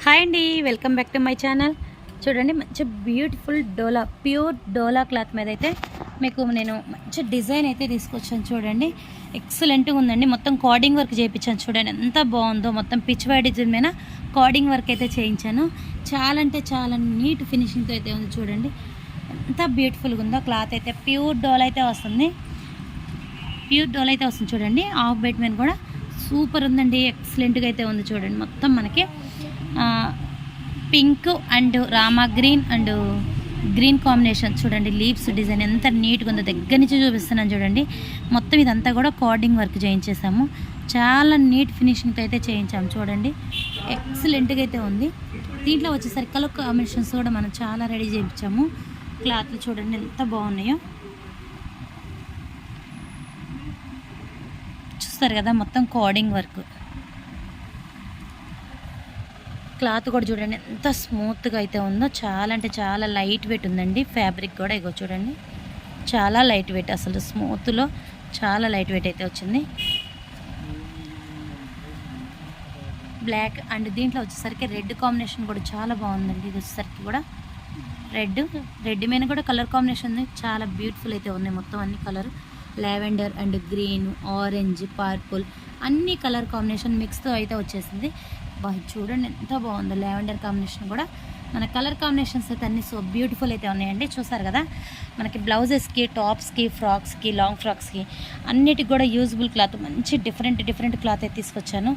Hi అండి, welcome back to my channel. చూడండి, మంచి బ్యూటిఫుల్ డోలా, ప్యూర్ డోలా క్లాత్ మీద అయితే మీకు నేను మంచి డిజైన్ అయితే తీసుకొచ్చాను. చూడండి, ఎక్సలెంట్గా ఉందండి. మొత్తం కార్డింగ్ వర్క్ చేయించాను. చూడండి ఎంత బాగుందో. మొత్తం పిచ్ వై డిజైన్ మీద కార్డింగ్ వర్క్ అయితే చేయించాను. చాలా అంటే చాలా నీట్ ఫినిషింగ్తో అయితే ఉంది. చూడండి ఎంత బ్యూటిఫుల్గా ఉందో. క్లాత్ అయితే ప్యూర్ డోలా అయితే వస్తుంది. చూడండి, హాఫ్ బెడ్ మీద కూడా సూపర్ ఉందండి. ఎక్సలెంట్గా అయితే ఉంది. చూడండి, మొత్తం మనకి pink and Rama green and green combination. చూడండి, లీవ్స్ డిజైన్ ఎంత నీట్గా ఉందో. దగ్గర నుంచి చూపిస్తున్నాను. చూడండి, మొత్తం ఇదంతా కూడా కార్డింగ్ వర్క్ చేయించేసాము. చాలా నీట్ ఫినిషింగ్తో అయితే చేయించాము. చూడండి, ఎక్సలెంట్గా అయితే ఉంది. దీంట్లో వచ్చేసరికి కలర్ కాంబినేషన్స్ కూడా మనం చాలా రెడీ చేయించాము. క్లాత్లు చూడండి ఎంత బాగున్నాయో. చూస్తారు కదా, మొత్తం కార్డింగ్ వర్క్. క్లాత్ కూడా చూడండి ఎంత స్మూత్గా అయితే ఉందో. చాలా అంటే చాలా లైట్ వెయిట్ ఉందండి. ఫ్యాబ్రిక్ కూడా ఇగో చూడండి, చాలా లైట్ వెయిట్. అసలు స్మూత్లో చాలా లైట్ వెయిట్ అయితే వచ్చింది. బ్లాక్ అండ్ దీంట్లో వచ్చేసరికి రెడ్ కాంబినేషన్ కూడా చాలా బాగుందండి. ఇది వచ్చేసరికి కూడా రెడ్ మీద కూడా కలర్ కాంబినేషన్ ఉంది. చాలా బ్యూటిఫుల్ అయితే ఉన్నాయి. మొత్తం అన్ని colour, lavender and green, orange, purple అన్ని కలర్ కాంబినేషన్ మిక్స్తో అయితే వచ్చేసింది. చూడండి ఎంత బాగుందో. లావెండర్ కాంబినేషన్ కూడా మన కలర్ కాంబినేషన్స్ అయితే అన్ని సో బ్యూటిఫుల్ అయితే ఉన్నాయండి. చూసారు కదా, మనకి బ్లౌజెస్కి, టాప్స్కి, ఫ్రాక్స్కి, లాంగ్ ఫ్రాక్స్కి అన్నిటికి కూడా యూజ్బుల్ క్లాత్, మంచి డిఫరెంట్ క్లాత్ అయితే తీసుకొచ్చాను.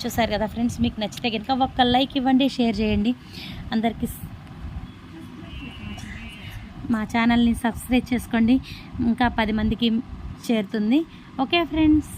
చూసారు కదా ఫ్రెండ్స్, మీకు నచ్చితే కనుక ఒక్క లైక్ ఇవ్వండి, షేర్ చేయండి. అందరికీ మా ఛానల్ని సబ్స్క్రైబ్ చేసుకోండి. ఇంకా 10 మందికి చేరుతుంది. Okay friends.